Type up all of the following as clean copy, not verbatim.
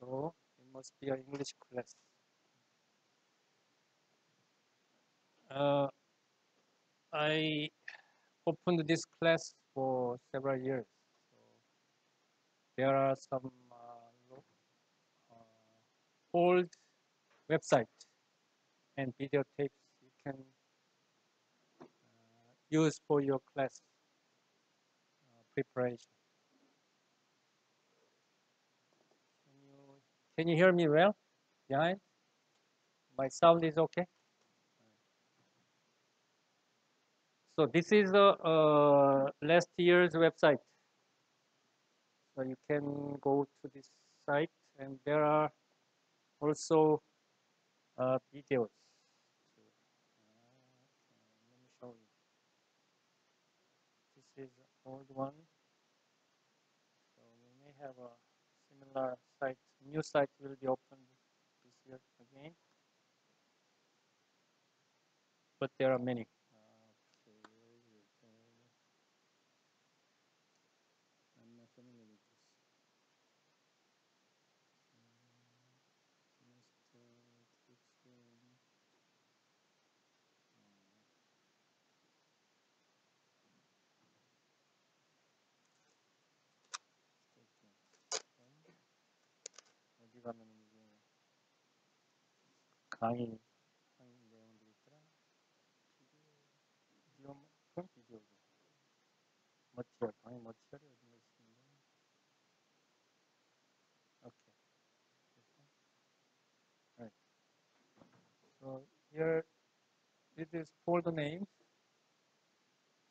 So it must be an English class. I opened this class for several years. So there are some old websites and video tapes you can use for your class preparation. Can you hear me well? Behind? My sound is okay? So this is last year's website. So you can go to this site and there are also videos. Let me show you. This is an old one. So we may have a similar site. New site will be opened this year again. But there are many. I'm not familiar with this. 어디 가면 이게 강의 내용들이 있더라. 비디오 그럼 비디오고. 머티리얼 강의 머티리얼이 어디가 있습니다. Okay. Right. So here it is folder names.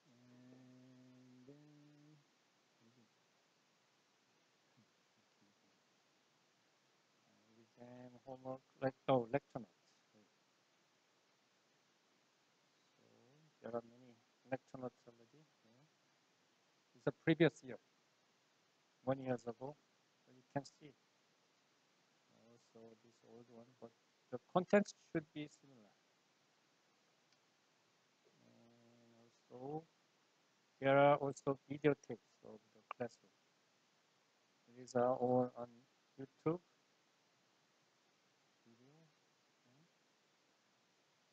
And then exam, homework, lecture notes. So there are many lecture notes already. It's a previous year, 1 year ago. So you can see also this old one, but the contents should be similar. And also there are also video tapes of the classroom. These are all on YouTube. Video.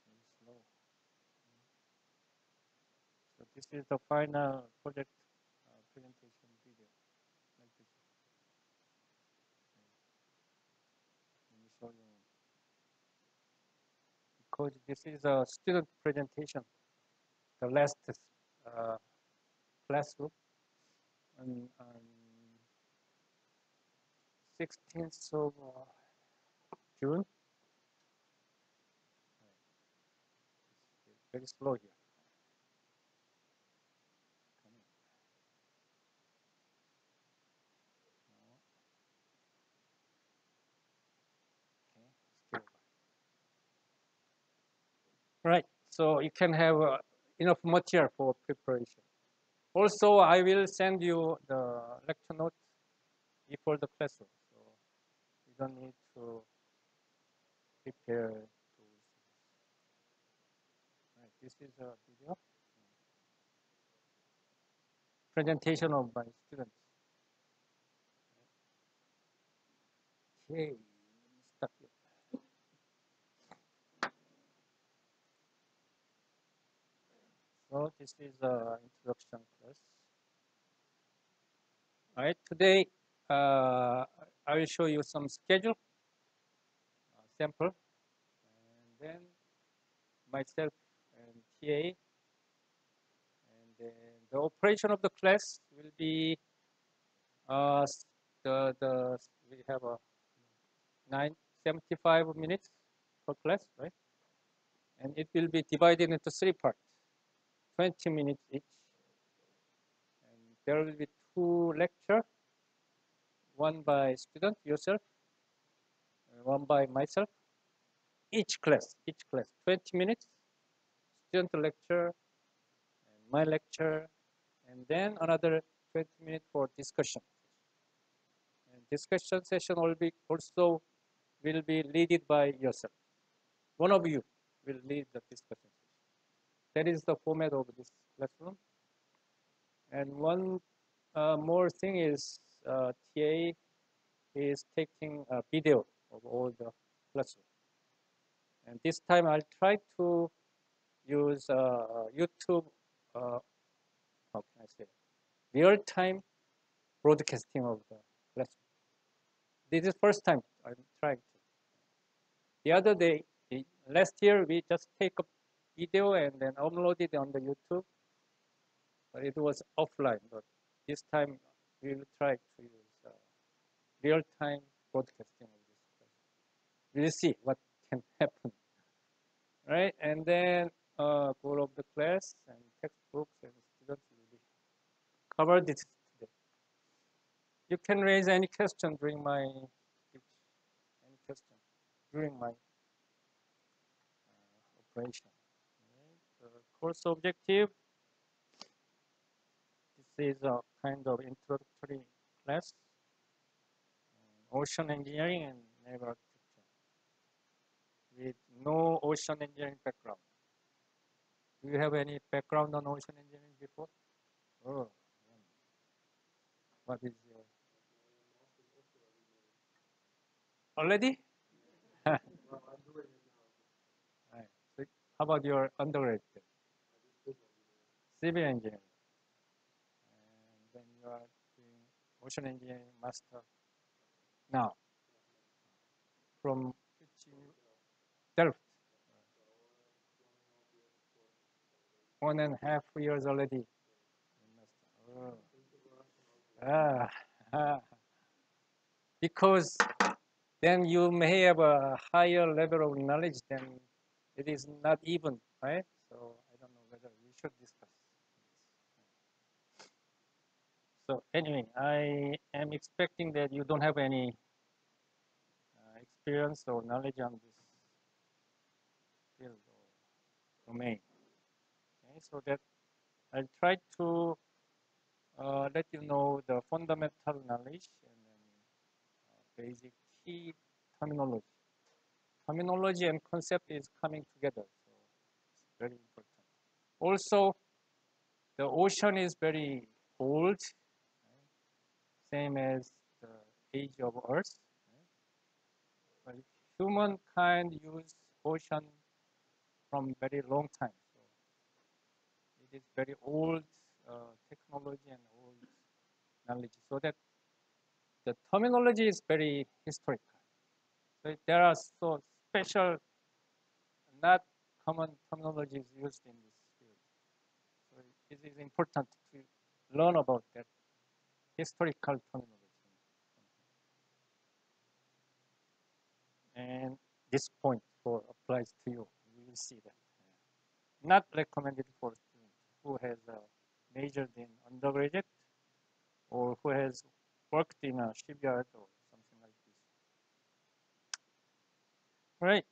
Very slow. So this is the final project presentation video. Like this. Let me show you. Because this is a student presentation, the last classroom on 16th of June. Very slow here. Right, so you can have enough material for preparation. Also, I will send you the lecture note before the classroom, so you don't need to prepare those. Right, this is a video presentation of my students. Okay, let me start here. So this is the introduction class. All right, today I will show you some schedule, sample, and then myself and TA, and then the operation of the class will be we have a 75 minutes per class, right? And it will be divided into 3 parts, 20 minutes each. And there will be 2 lectures, one by student, yourself, and one by myself. Each class, 20 minutes, student lecture, and my lecture, and then another 20 minutes for discussion. And discussion session will be also will be led by yourself. One of you will lead the discussion session. That is the format of this classroom. And one more thing is TA he is taking a video of all the classroom. And this time I'll try to use YouTube, how can I say, real-time broadcasting of the lesson. This is first time I'm trying to. The other day, last year, we just take a video and then upload it on the YouTube, but it was offline. But this time, we will try to use real-time broadcasting of this lesson. We'll see what can happen, right? And then goal of the class and textbooks and students will be covered this today. You can raise any question during my speech, any question during my operation. Right? The course objective, this is a kind of introductory class, ocean engineering and naval architecture with no ocean engineering background. Do you have any background on ocean engineering before? Oh, what is your already? Right. So how about your undergraduate? Civil engineering. And then you are doing ocean engineering master now from Delft. 1.5 years already. Oh. Because then you may have a higher level of knowledge than it is not even, right? So I don't know whether we should discuss this. So anyway, I am expecting that you don't have any experience or knowledge on this field or domain. Okay, so that I'll try to let you know the fundamental knowledge and then basic key terminology. Terminology and concept is coming together, so it's very important. Also, the ocean is very old, right? Same as the age of Earth. Right? But humankind used ocean from very long time, so it is very old technology and old knowledge. So that the terminology is very historical. So there are so special, not common terminologies used in this field. So it is important to learn about that historical terminology. And this point for applies to you. You will see that. Not recommended for students who has majored in undergraduate or who has worked in a shipyard or something like this. All right.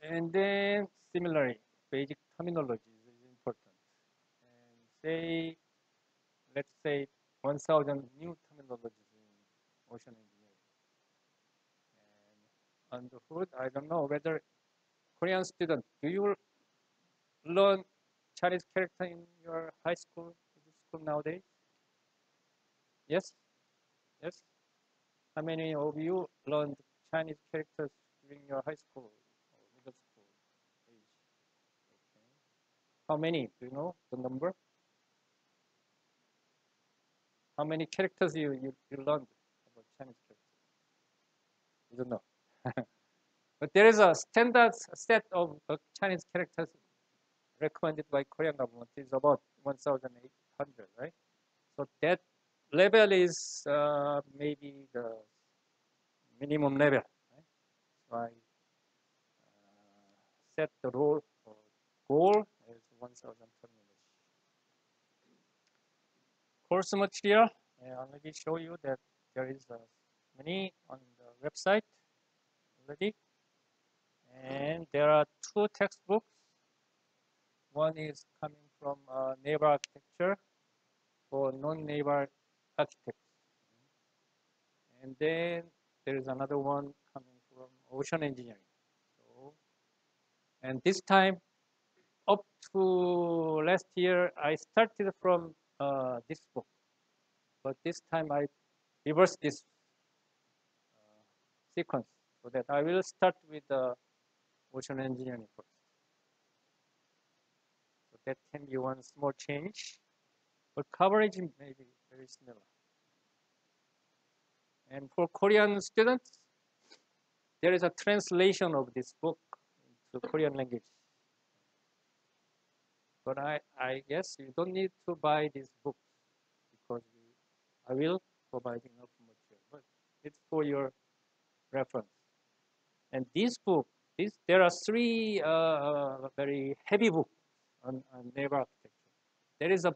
And then similarly, basic terminology is important. And say, let's say 1,000 new terminologies in ocean engineering. And on the hood, I don't know whether Korean students, do you learn Chinese character in your high school, middle school nowadays? Yes? Yes? How many of you learned Chinese characters during your high school or middle school age? Okay. How many? Do you know the number? How many characters you learned about Chinese characters? You don't know. But there is a standard set of Chinese characters recommended by Korean government. It's about 1,800, right? So that level is maybe the minimum level. Right? So I set the role or goal as 1,000 terminology. Course material, I already show you that there is many on the website already. And there are 2 textbooks. One is coming from naval architecture for non-naval architects. And then there is another one coming from ocean engineering. So, and this time, up to last year, I started from this book. But this time I reversed this sequence. So that I will start with the ocean engineering first. So that can be one small change, but coverage may be very similar. And for Korean students, there is a translation of this book into Korean language. But I guess you don't need to buy this book because I will provide enough material. But it's for your reference. And this book, there are three very heavy books on naval architecture. There is a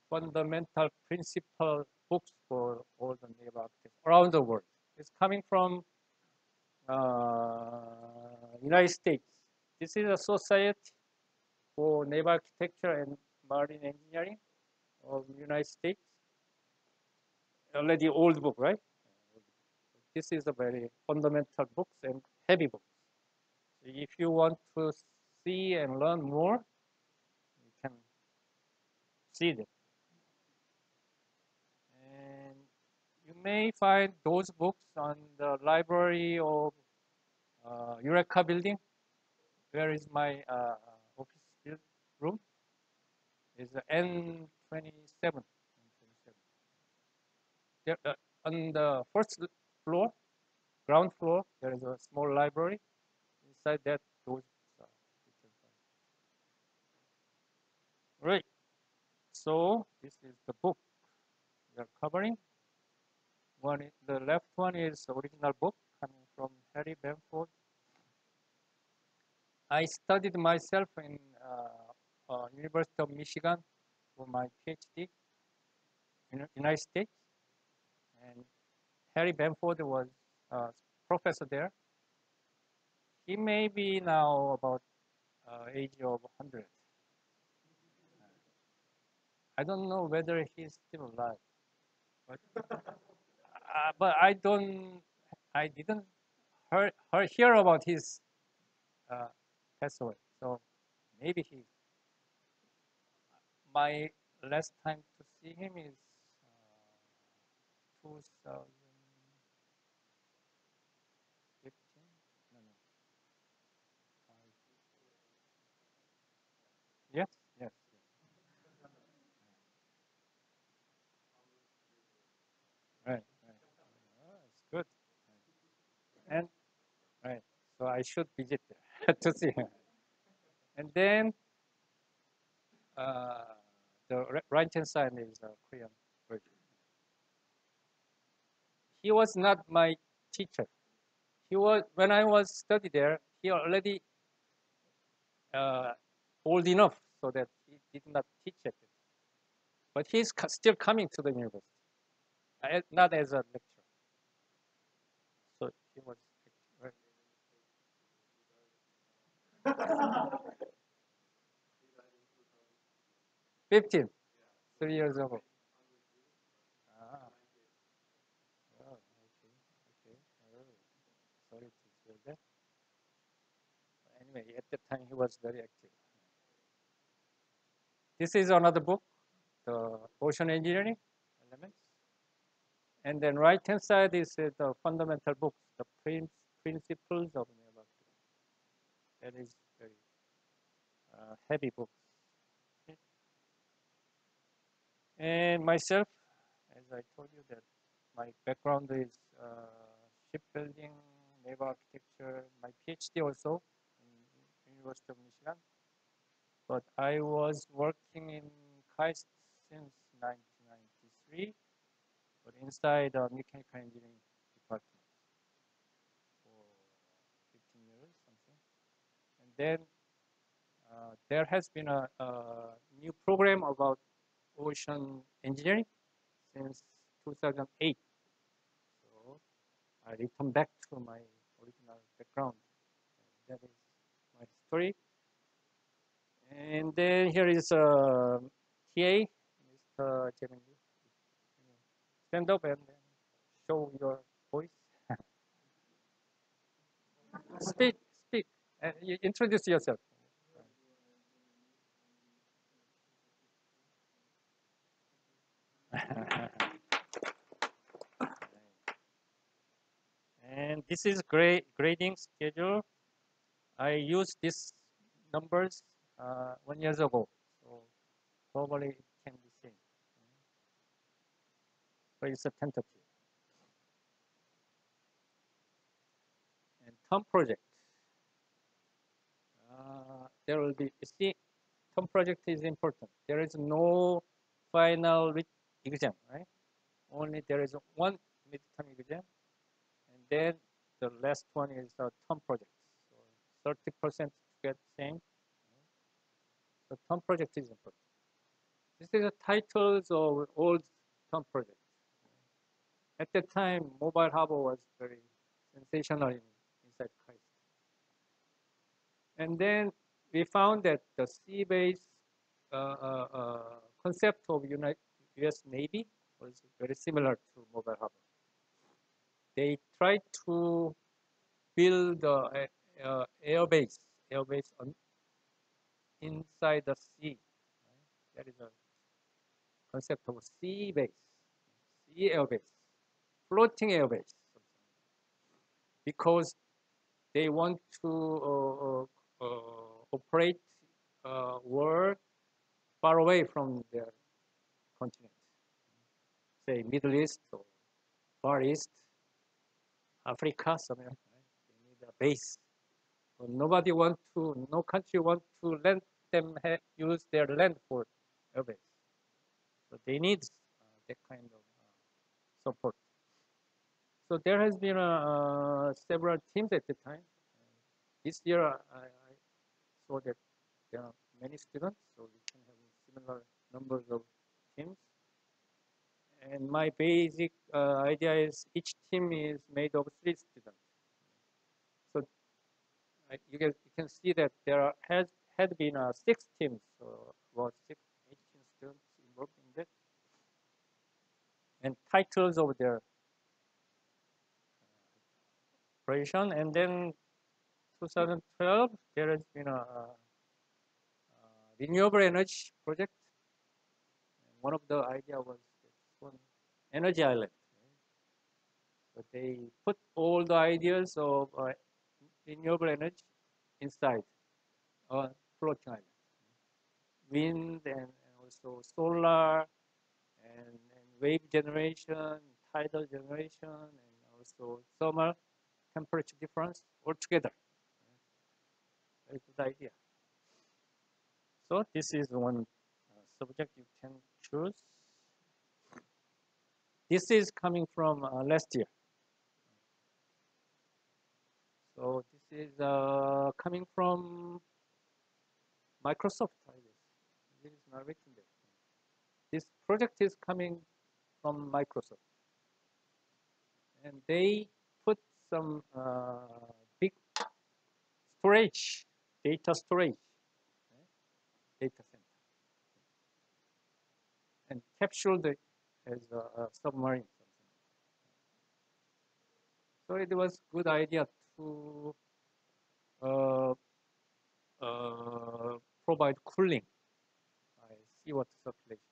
fundamental principle books for all the naval architects around the world. It's coming from United States. This is a society for naval architecture and marine engineering of the United States. Already old book, right? This is a very fundamental books and heavy books. So if you want to see and learn more, you can see them. And you may find those books on the library of Eureka building. Where is my office room? Is N27. There, on the first floor, ground floor, there is a small library. Inside that, those books are. Right. So this is the book we are covering. The left one is the original book coming from Harry Benford. I studied myself in University of Michigan for my PhD in the United States. And Harry Benford was a professor there. He may be now about age of 100. I don't know whether he's still alive, but I didn't hear about his pass away. So maybe my last time to see him is 2015. No, no. Yes, yes, yes. Right, right. Oh, it's good. And right, so I should visit there to see him. And then the right hand side is a Korean version. He was not my teacher. He was when I was study there. He already old enough so that he did not teach it. But he's still coming to the university, not as a lecturer. So he was right. 15, 3 years ago. Ah, oh, okay, okay. Oh, sorry to hear that. Anyway, at the time he was very active. This is another book, the Ocean Engineering Elements. And then right-hand side is the fundamental books, the principles of naval architecture. That is very heavy book. Okay. And myself, as I told you that my background is shipbuilding, naval architecture, my PhD also in University of Michigan. But I was working in KAIST since 1993, but inside the mechanical engineering department for 15 years, something. And then there has been a new program about ocean engineering since 2008. So I return back to my original background. That is my story. And then here is TA, Mr. Jemingi. Stand up and then show your voice. Speak, speak. You introduce yourself. And This is grading schedule. I used these numbers 1 year ago, so probably it can be seen. But it's a tentative. And term project. There will be, you see, term project is important. There is no final exam, right? Only there is one midterm exam, and then the last one is a term project. So 30% to get same. So term project is important. This is the titles of old term projects. At that time, mobile harbor was very sensational inside KAIST. And then we found that the sea-based concept of US Navy was very similar to mobile harbor. They tried to build air base inside the sea. Right? That is a concept of sea base, sea air base, floating air base, because they want to operate world far away from their continent, say Middle East or Far East, Africa, somewhere. Right? They need a base. So no country want to let them use their land for airbase. So they need that kind of support. So there has been several teams at the time. This year, I saw that there are many students, so we can have similar numbers of teams. And my basic idea is each team is made of 3 students. So you can see that there had been 6 teams, so about 18 students involved in that. And titles of their operation. And then 2012, there has been a renewable energy project. And one of the idea was this one energy island. So they put all the ideas of renewable energy inside a floating island. Wind and also solar and wave generation, tidal generation, and also thermal temperature difference all together. Very good idea. So this is one subject you can choose. This is coming from last year. So this is coming from Microsoft, I guess. This is not written there. This project is coming from Microsoft. And they put some big storage, data storage, data center, and captured it as a submarine. So it was a good idea to provide cooling by seawater circulation.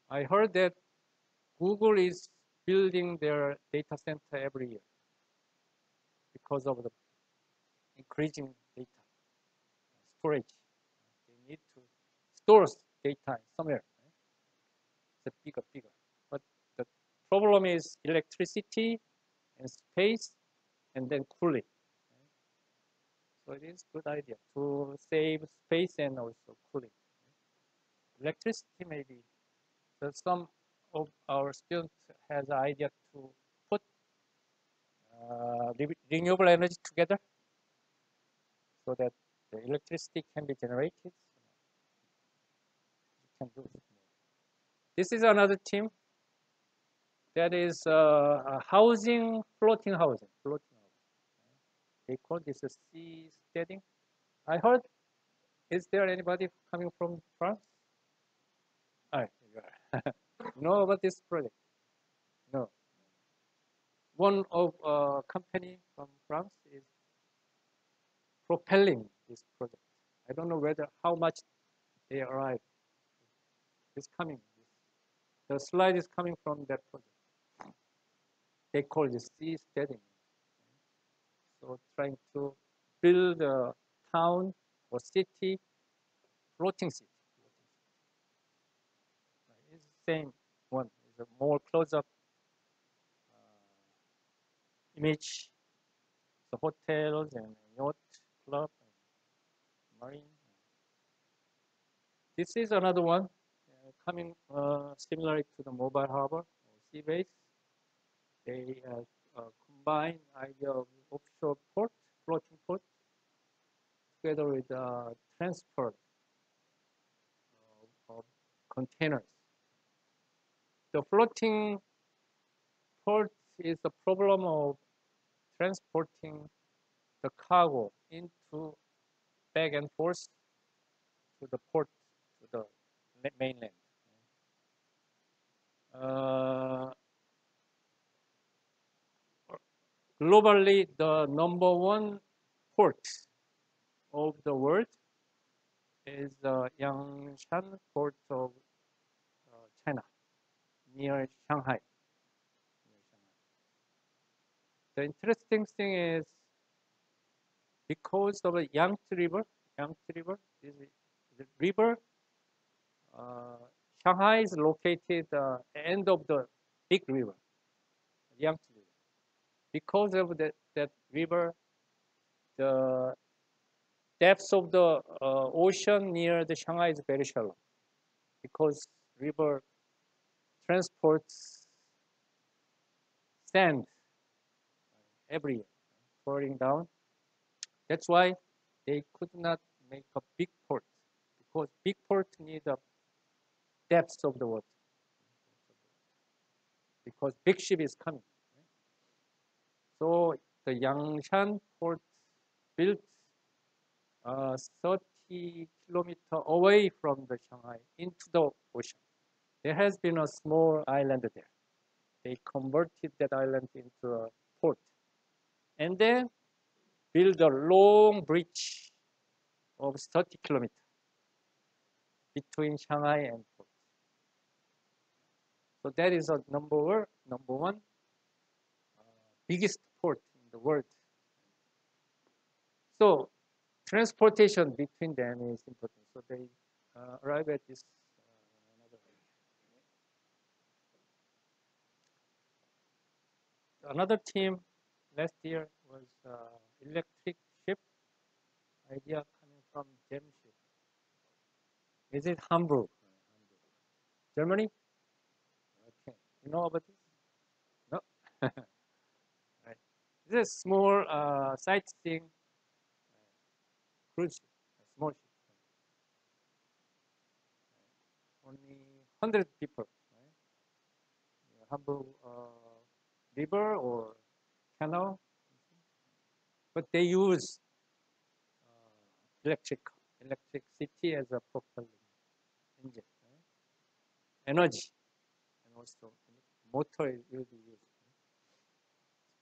I heard that Google is building their data center every year because of the increasing data storage. They need to store data somewhere. It's bigger. But the problem is electricity and space and then cooling. So it is a good idea to save space and also cooling. Electricity maybe. So some of our students has an idea to put renewable energy together so that the electricity can be generated. You can do it. This is another team that is housing, floating housing. They call this a sea steading. I heard, is there anybody coming from France? All right, you are. Know about this project? No. One of company from France is propelling this project. I don't know whether how much they arrive. It's coming. The slide is coming from that project. they call the seasteading. So trying to build a town or city, floating city. It's the same one. It's a more close-up image. The hotels and yacht club and marine. This is another one coming similar to the mobile harbor or sea base. They combine idea of offshore port, floating port, together with transport of containers. The floating port is the problem of transporting the cargo into back and forth to the port, to the mainland. Globally, the number one port of the world is Yangshan port of China, near Shanghai. The interesting thing is because of the Yangtze River, is the river. Shanghai is located at the end of the big river, Yangtze River. Because of that river, the depth of the ocean near the Shanghai is very shallow. Because river transports sand every year, pouring down. That's why they could not make a big port, because big port need a depth of the water, because big ship is coming. So the Yangshan port built 30 kilometers away from the Shanghai into the ocean. There has been a small island there. They converted that island into a port, and then build a long bridge of 30 kilometers between Shanghai and port. So that is a number one biggest port in the world. So transportation between them is important. So they arrive at this another team last year was electric ship idea coming from Gem ship. Is it Hamburg? Germany? Okay. You know about this? No? Right. This is a small sightseeing cruise ship, a small ship. Only 100 people. Right? Hamburg river or canal. But they use electricity as a propellant engine. Right? Energy. And also motor will be used.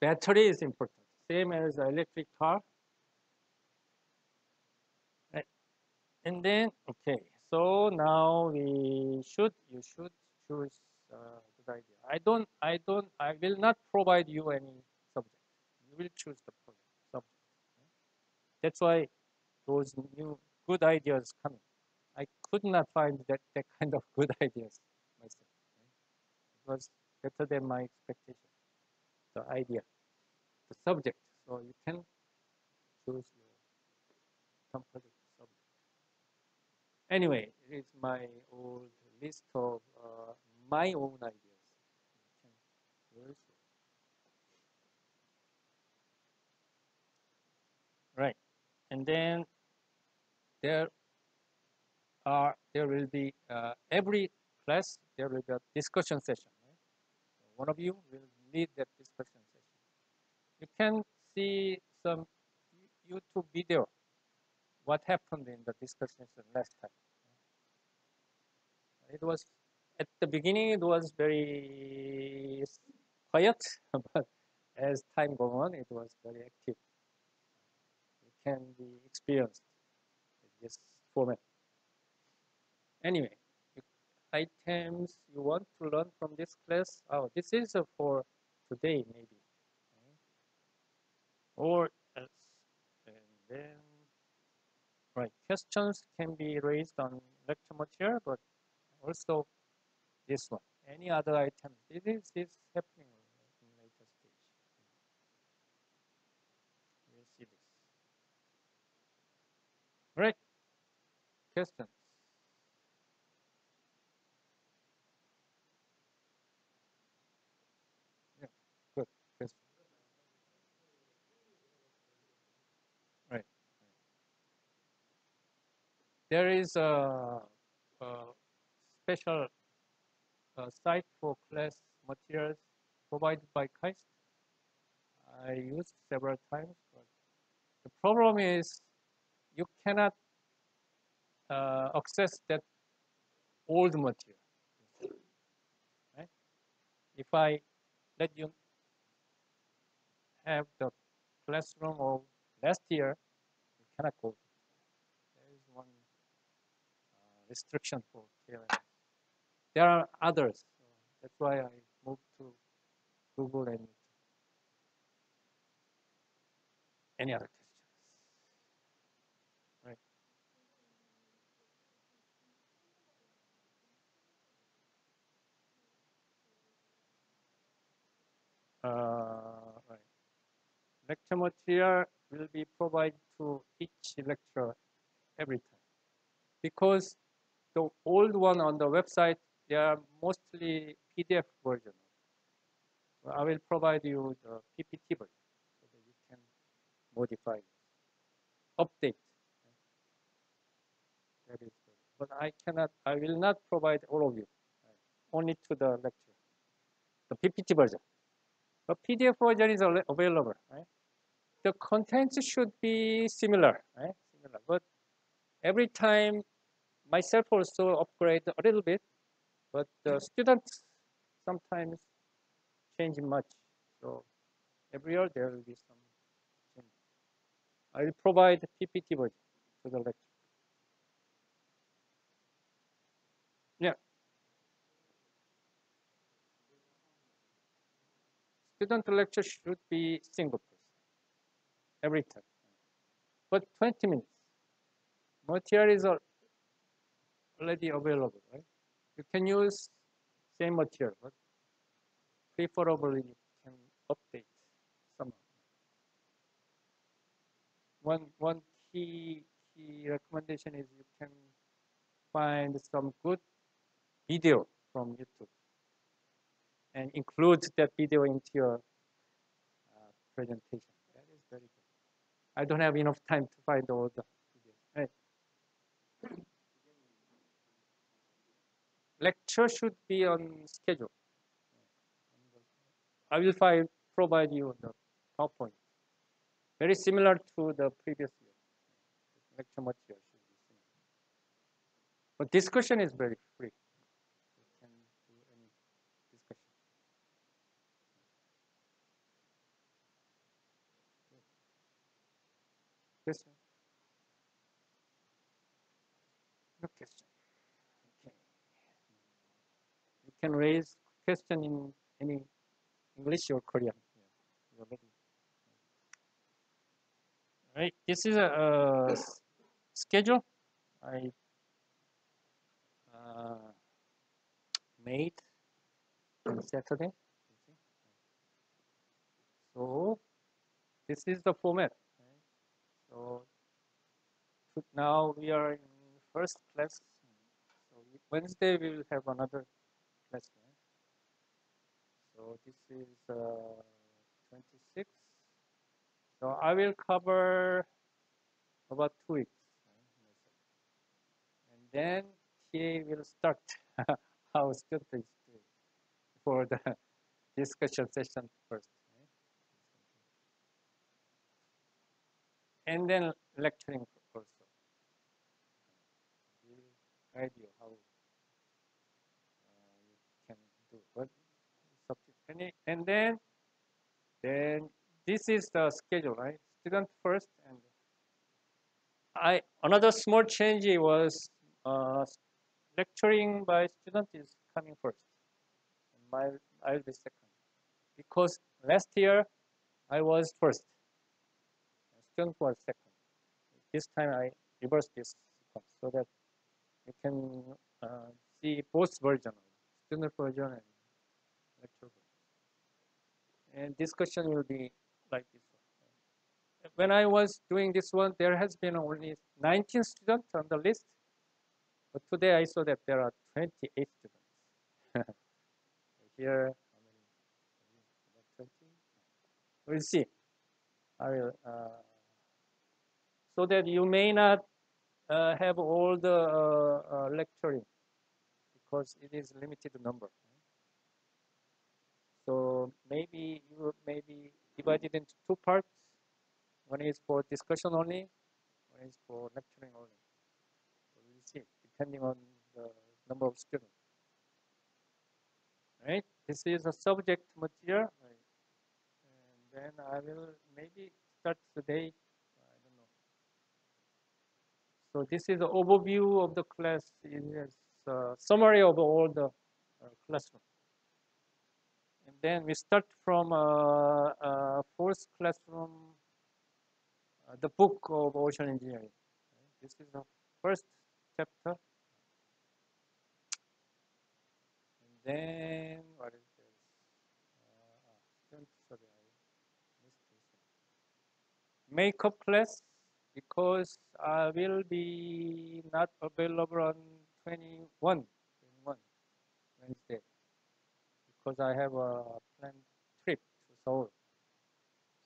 Battery is important, same as electric car. Right. And then, okay, so now you should choose good idea. I will not provide you any subject. You will choose the subject. That's why those new good ideas coming. I could not find that kind of good ideas myself. It was better than my expectation. The idea, the subject. So you can choose your composite subject. Anyway, it is my old list of my own ideas. Right, and then there will be every class there will be a discussion session. Right? So one of you will lead that discussion session. You can see some YouTube video. What happened in the discussion session last time? It was at the beginning. It was very quiet, but as time goes on, it was very active. It can be experienced in this format. Anyway, items you want to learn from this class. Oh, this is for today maybe, okay? Or else, and then right, questions can be raised on lecture material, but also this one, any other items. This is happening in later stage. We'll see this. Right, questions. Yeah, good. Question. Right. There is a special site for class materials provided by KAIST. I used several times, but the problem is you cannot access that old material. Right? If I let you have the classroom of last year, you cannot go. There is one restriction for KLMS. There are others. So that's why I moved to Google and any other questions. Right. Right. Lecture material will be provided to each lecture every time. Because the old one on the website, they are mostly PDF version. So I will provide you the PPT version so that you can modify it, update. That is good. But I will not provide all of you, only to the lecture, the PPT version. The PDF version is available, right? The contents should be similar, right? Similar, but every time myself also upgrade a little bit, but the students sometimes change much. So every year there will be some change. I will provide PPT version to the lecture. Yeah. Student lecture should be single person every time. But 20 minutes. Material is already available, right? You can use same material, but preferably you can update some. One key recommendation is you can find some good video from YouTube and include that video into your presentation. That is very good. I don't have enough time to find all the videos. Right. Lecture should be on schedule. I will provide you the PowerPoint. Very similar to the previous year. Lecture material should be similar. But discussion is very free. You can do any discussion. Question? No question. Okay. You can raise question in any English or Korean. Yeah. Right. This is a schedule I made on Saturday. So this is the format. Right? So now we are in first class. So Wednesday we will have another class. Right? So this is 26. So I will cover about 2 weeks. And then TA will start how students is doing for the discussion session first. Right? And then lecturing also. We'll guide you how you can do. But and then this is the schedule, right? Student first, and another small change was lecturing by student is coming first, and I'll be second because last year I was first, student was second. This time I reversed this sequence so that you can see both versions, student version and lecture version. And discussion will be like this one. When I was doing this one, there has been only 19 students on the list, but today I saw that there are 28 students. Here, how many? 20? We'll see. I will, so that you may not have all the lecturing because it is limited number. So maybe you may be divided into two parts. One is for discussion only, one is for lecturing only. So we'll see, depending on the number of students. Right? This is a subject material. Right? And then I will maybe start today. I don't know. So this is an overview of the class. It is a summary of all the classroom. And then we start from fourth classroom, the book of ocean engineering. This is the first chapter. And then what is this? Sorry, I missed this one. Makeup class, because I will be not available on 21 Wednesday, because I have a planned trip to Seoul.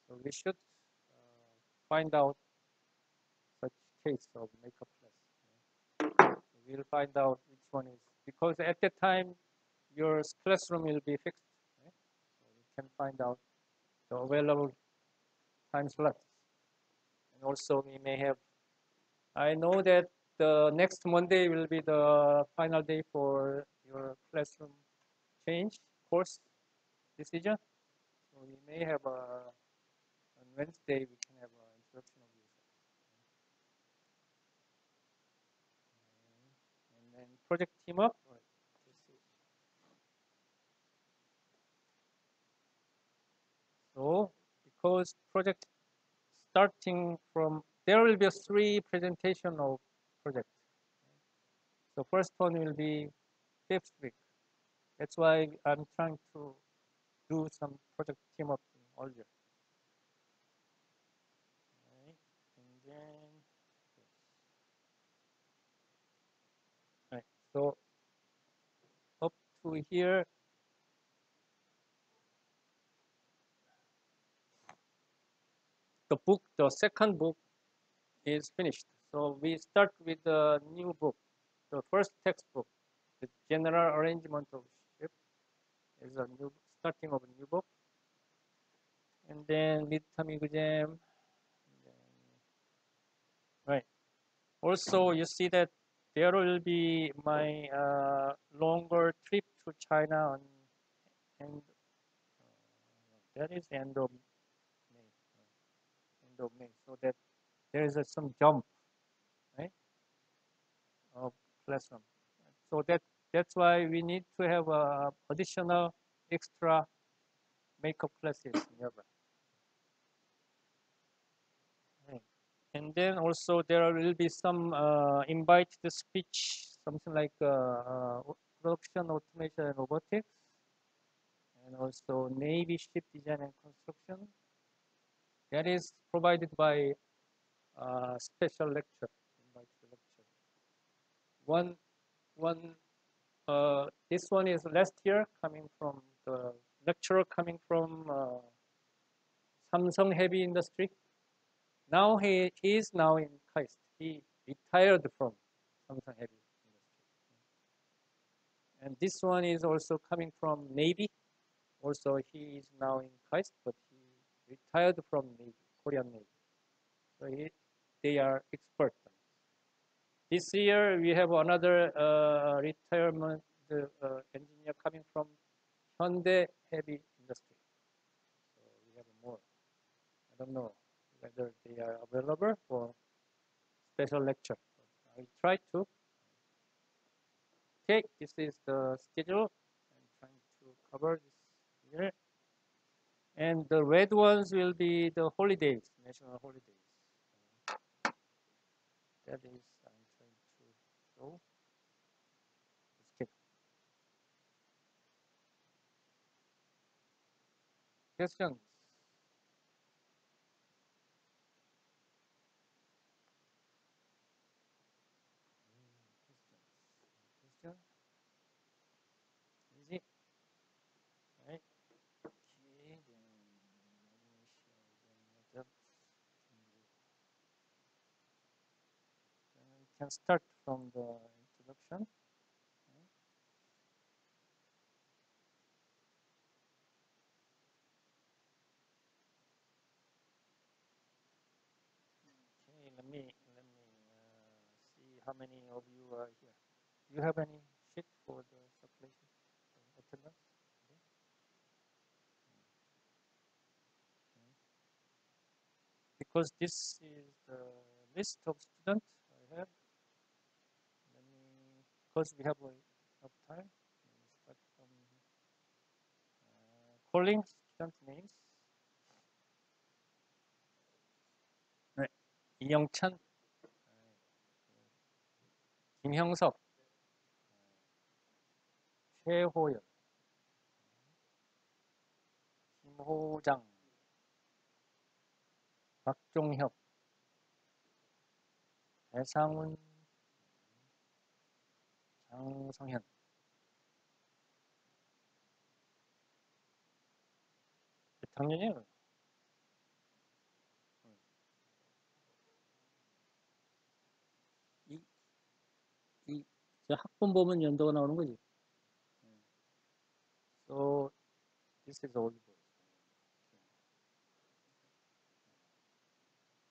So we should find out such case of makeup class. So we'll find out which one is, because at that time your classroom will be fixed. Right? So you can find out the available time slots. And also we may have, I know that the next Monday will be the final day for your classroom change course decision. So we may have on Wednesday we can have an introduction of users. And then project team up. Right. So because project starting from, there will be 3 presentation of project. So first one will be 5th week. That's why I'm trying to do some project team up earlier. Right. And then, right. So up to here, the book, the second book is finished. So we start with the new book. The first textbook, the general arrangement of ship, is a new starting of a new book. And then midterm exam. Right. Also, you see that there will be my longer trip to China on, and that is end of May. End of May. So that there is some jump, right, of classroom. So that's why we need to have additional extra makeup classes nearby. Right. And then also there will be some invited speech, something like production automation and robotics, and also Navy ship design and construction. That is provided by special lecture, invited lecture. One this one is last year coming from the lecturer coming from Samsung Heavy Industry. Now he is now in KAIST. He retired from Samsung Heavy Industry. And this one is also coming from Navy. Also, he is now in KAIST, but he retired from Navy, Korean Navy. So they are experts. This year we have another retirement engineer coming from Hyundai Heavy Industry. So we have more. I don't know whether they are available for special lecture. I will try to. Okay, this is the schedule I'm trying to cover this year. And the red ones will be the holidays, national holidays. That is, I'm trying to show the schedule. Questions? Question? Easy? Right? Okay, then let me show them then we can start from the introduction. Okay, let me see how many of you are here. Do you have any sheet for the circulation attendance? Okay. Because this is the list of students I have. Let me, because we have enough time, let me start from calling student names. 네, 이영찬, 김형석, 최호연, 김호장, 박종혁, 배상훈, 장성현. 몇 학년이에요? 저 학번 보면 연도가 나오는 거지. So this is all boys.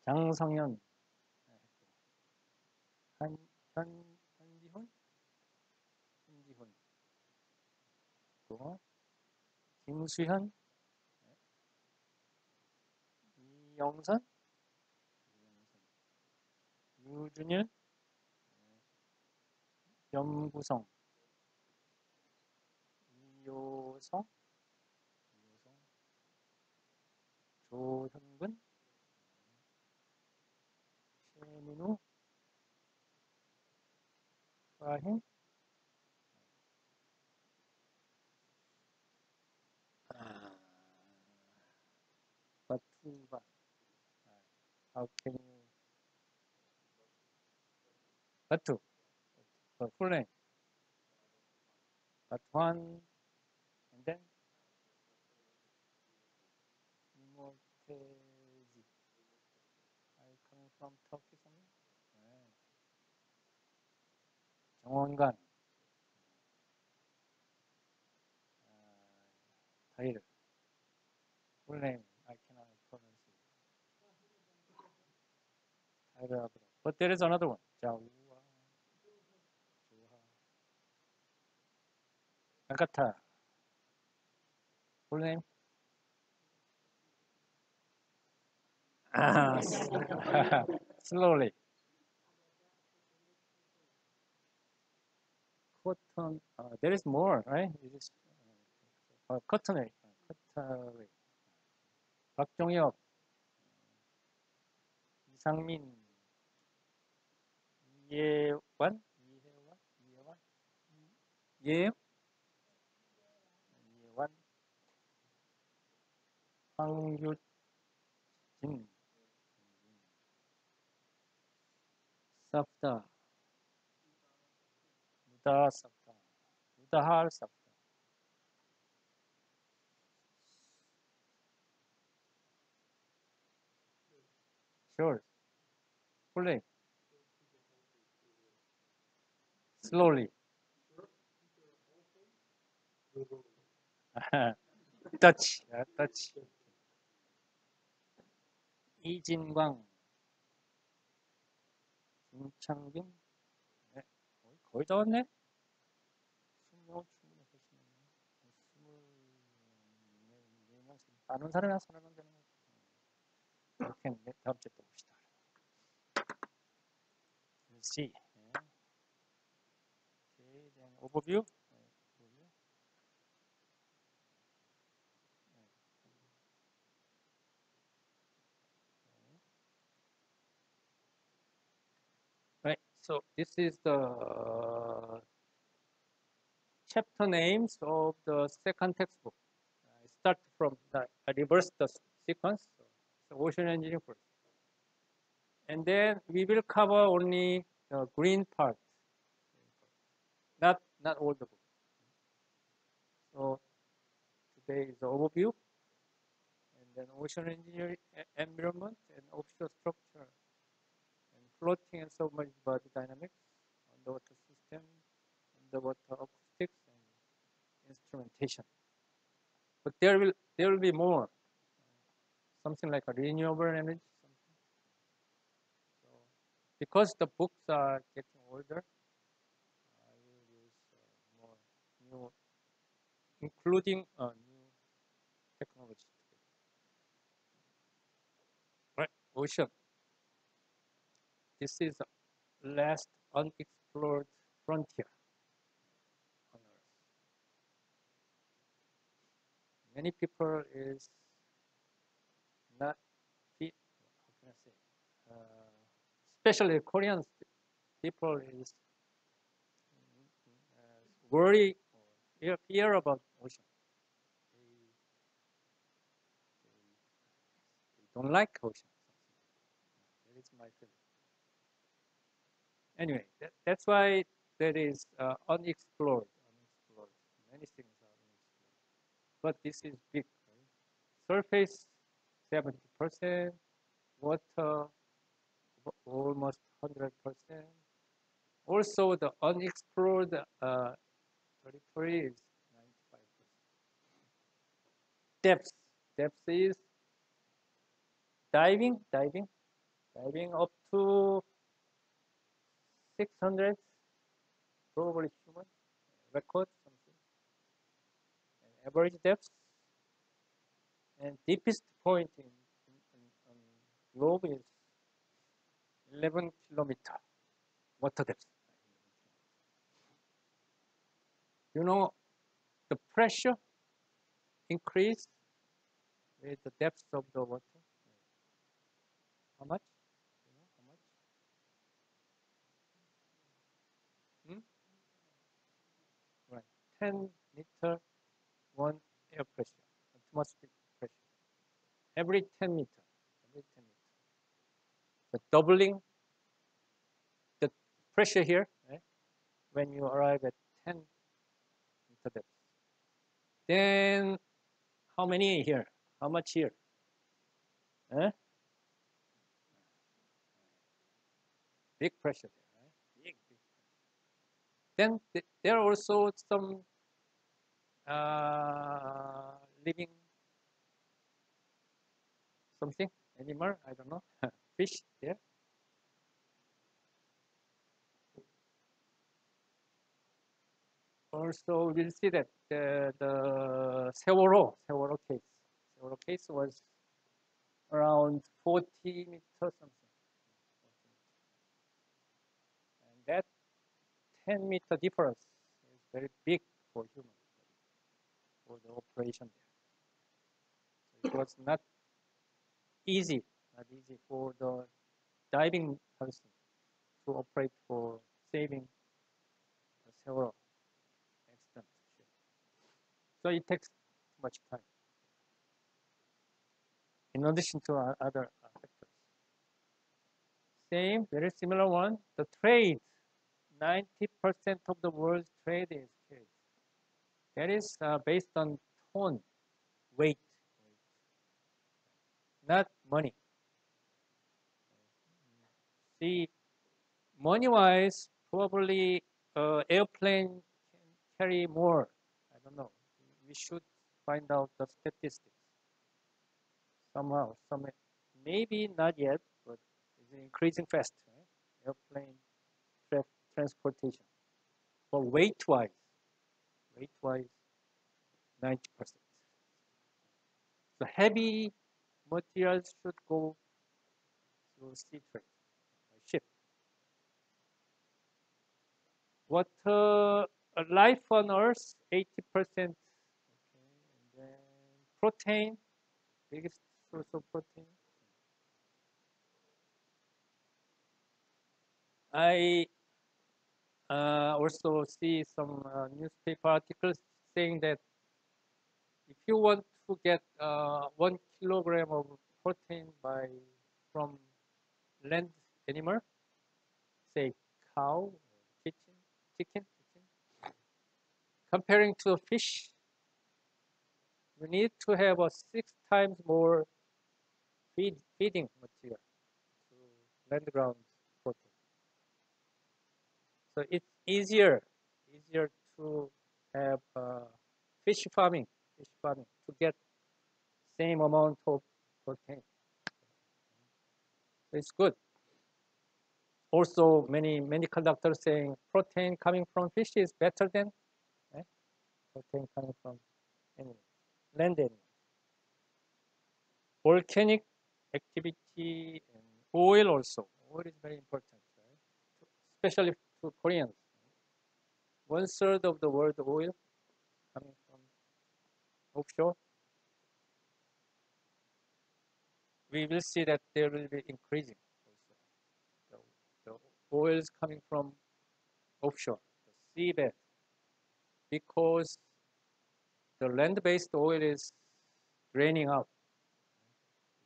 장성현, 한지훈, 또 김수현, 이영선, 유준일, 염구성, 이효성, 조현근, 최민우, 파힘, 바투바. How can you Batu? Full name. Batuan, and then Imortezi. Are you coming from Turkey somewhere? 네. 정원관, 타이르. Full name, I cannot pronounce it. Taira Abra. But there is another one. Jawa, Joha, Nagata. Full name? Ah, slowly. Cotton. There is more, right? It is cottonary. Cottonary. 박종혁, 이상민, 이해완, 이해완, 황규진, 삽다, 무다 삽다, 무다할 삽다. Sure. Fully. Slowly. touch. touch. 이진광, 김창빈, 네, 거의 다 왔네. 20명, 24명, 아는 사람이랑 살아면 되는 거죠. 이렇게 다음 주에 또 봅시다. Let's see. Okay, then overview. So this is the chapter names of the second textbook. I start from the, I reverse the sequence. So ocean engineering first. And then we will cover only the green part, not all the book. So today is the overview, and then ocean engineering, environment, and offshore structure, and floating and submerged body dynamics, underwater system, underwater acoustics, and instrumentation. But there will be more, something like a renewable energy. Something. So because the books are getting older, I will use more new, including new technology. Right, ocean. This is the last unexplored frontier on Earth. Many people is not fit. How can I say? Especially Korean people is worry or fear about ocean. They don't like ocean. That is my feeling. Anyway, that's why that is unexplored. Many things are unexplored. But this is big. Right? Surface 70%, water almost 100%. Also, the unexplored territory is 95%. Depth. Depth is diving up to 600, probably human record something. And average depth and deepest point in globe is 11 kilometer water depth. You know, the pressure increase with the depth of the water. How much? You know, how much? Right. 10 meter, 1 air pressure, atmospheric pressure. Every 10 meter. Every 10 meter. The doubling the pressure here, right, when you arrive at 10 meter depth. Then how many here? How much here? Huh? Big pressure there, right? Big pressure. Then there are also some living something, animal, I don't know, fish there. Also, we'll see that the 세월호 case was around 40 meters something. And that 10-meter difference is very big for humans, for the operation there. So it was not easy for the diving person to operate for saving the several accidents. So it takes too much time. In addition to other factors. Same, very similar one. The trade, 90% of the world's trade is carried. That is based on ton, weight, not money. See, money-wise, probably airplane can carry more. I don't know. We should find out the statistics somehow. Maybe not yet, but it's increasing fast. Right? Airplane transportation. But weight-wise, 90%. So heavy materials should go through sea trade, ship. Water, life on Earth, 80%. Okay, and then protein, biggest source of protein. I also see some newspaper articles saying that if you want to get 1 kilogram of protein from land animal, say cow, chicken, comparing to a fish, you need to have a 6 times more feeding material to land ground protein. So it's easier to have fish farming to get same amount of protein. So it's good. Also, many conductors saying protein coming from fish is better than protein coming from land animal. Volcanic activity and oil also. Oil is very important, right? Especially to Koreans. 1/3 of the world oil coming from offshore. We will see that there will be increasing also. The oil is coming from offshore, the seabed, because the land-based oil is draining out.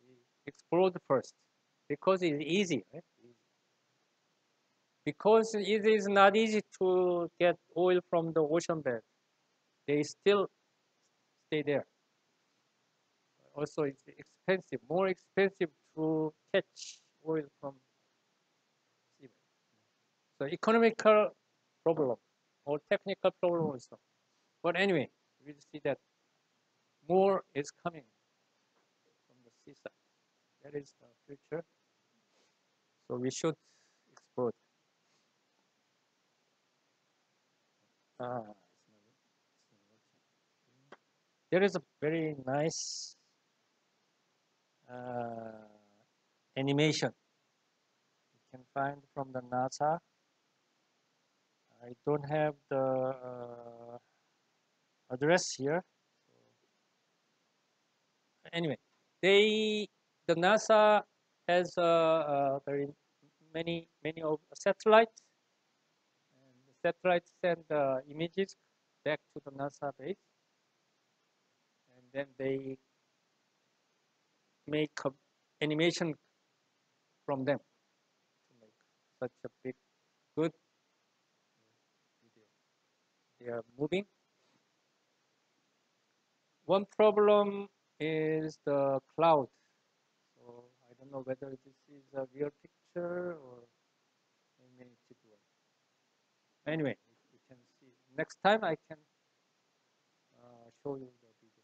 We explode first because it's easy, right? Because it is not easy to get oil from the ocean bed. They still stay there. Also, it's expensive, more expensive to catch oil from seabed. So economical problem or technical problem also. But anyway, we'll see that more is coming from the seaside. That is the future. So we should explore. There is a very nice animation you can find from the NASA. I don't have the address here. Anyway, the NASA has very many of satellites, and the satellites send images back to the NASA base, and then they make animation from them to make such a big, good video. They are moving. One problem is the cloud. So I don't know whether this is a real picture or animated one. Anyway, you can see. Next time I can show you the video.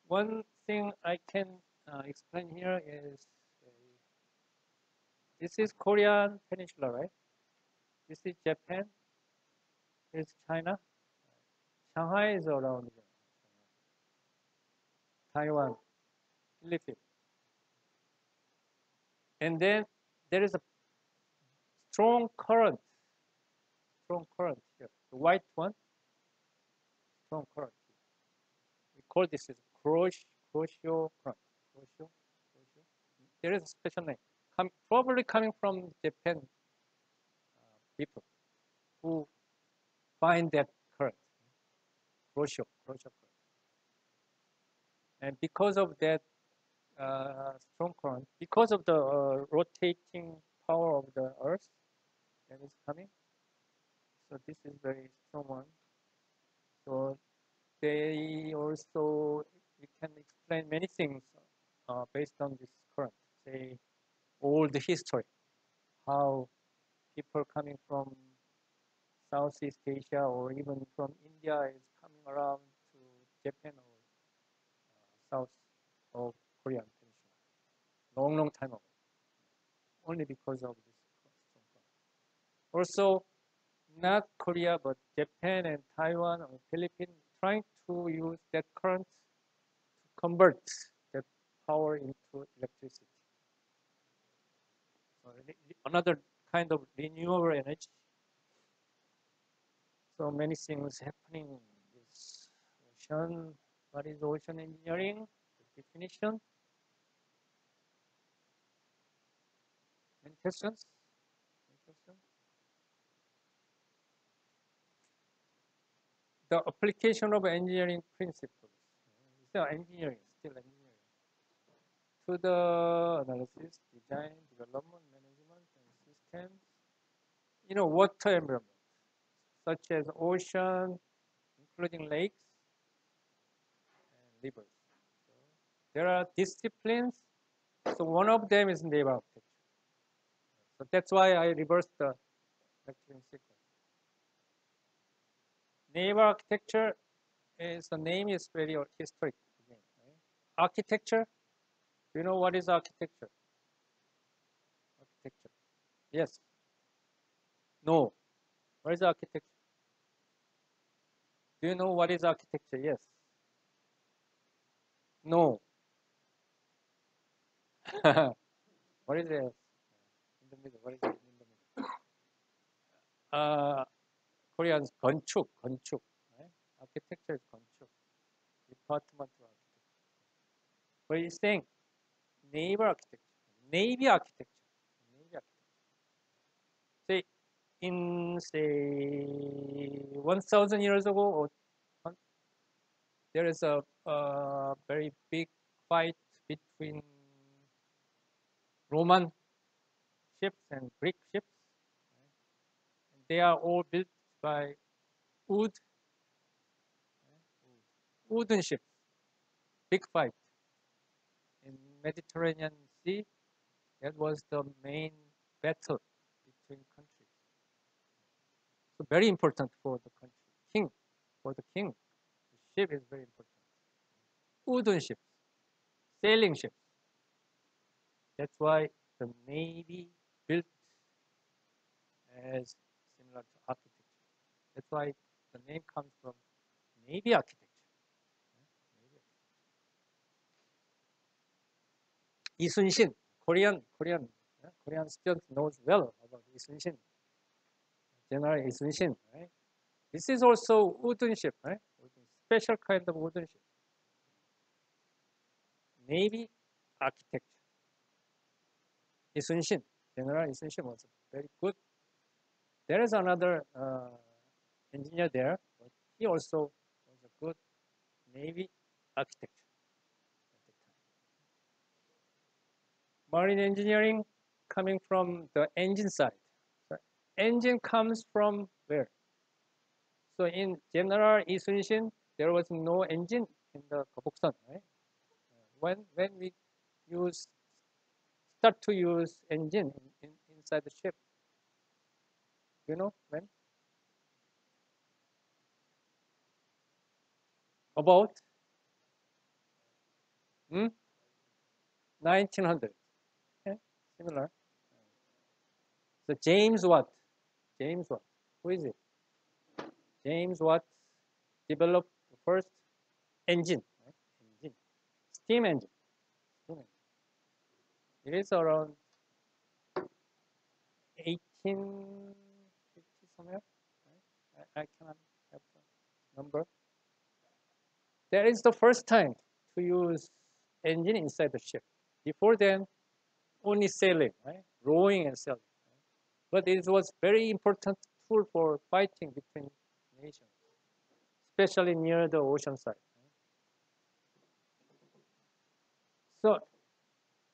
One thing I can explain here is this is Korean Peninsula, right? This is Japan. This is China. Shanghai is around here. Taiwan, Philippines. And then there is a strong current here. The white one, strong current. We call this as Kuroshio current. Kuroshio. There is a special name. Probably coming from Japan people who find that current. Kuroshio current. And because of that strong current, because of the rotating power of the Earth that is coming, so this is very strong one. So they also, we can explain many things based on this current. Say, all the history, how people coming from Southeast Asia or even from India is coming around to Japan or south of Korean Peninsula. Long time ago. Only because of this strong current. Also, not Korea, but Japan and Taiwan or Philippines trying to use that current to convert that power into electricity. So another kind of renewable energy. So many things happening in this ocean. What is ocean engineering? The definition. Any questions? the application of engineering principles. Still engineering, to the analysis, design, development, management, and systems. Water environment, such as ocean, including lakes and rivers. So there are disciplines. So one of them is naval architecture. So that's why I reversed the lecturing sequence. Naval architecture is the name is very historic again. Right? Architecture. Do you know what is architecture? Architecture. Yes. No. What is architecture? Do you know what is architecture? Yes. No. What is it? In the middle. What is it in the middle? Korean's 건축. Right? Architecture is 건축. Department of architecture. What are you saying? Naval architecture. Navy architecture. Say, in, say, 1,000 years ago, there is a very big fight between Roman ships and Greek ships. They are all built by wooden ships. Big fight in Mediterranean Sea. That was the main battle between countries. So very important for the country. For the king, the ship is very important. Wooden ships, sailing ships. That's why the Navy built as similar to architecture. That's why the name comes from Navy architecture. 이순신, Korean student knows well about 이순신. General 이순신, right? This is also wooden ship, right? Special kind of wooden ship. Navy architecture. 이순신, General 이순신 was very good. There is another engineer there, but he also was a good Navy architecture at the time. Marine engineering coming from the engine side. So engine comes from where? So in General 이순신, there was no engine in the 거북선, right? When we start to use engine inside the ship, you know when? About 1900. Okay, similar. So James Watt. Who is it? James Watt developed the first engine, right? Steam engine. It is around 1850 somewhere. Right? I cannot have the number. That is the first time to use engine inside the ship. Before then, only sailing, right? Rowing and sailing. Right? But it was very important tool for fighting between nations, especially near the ocean side. Right?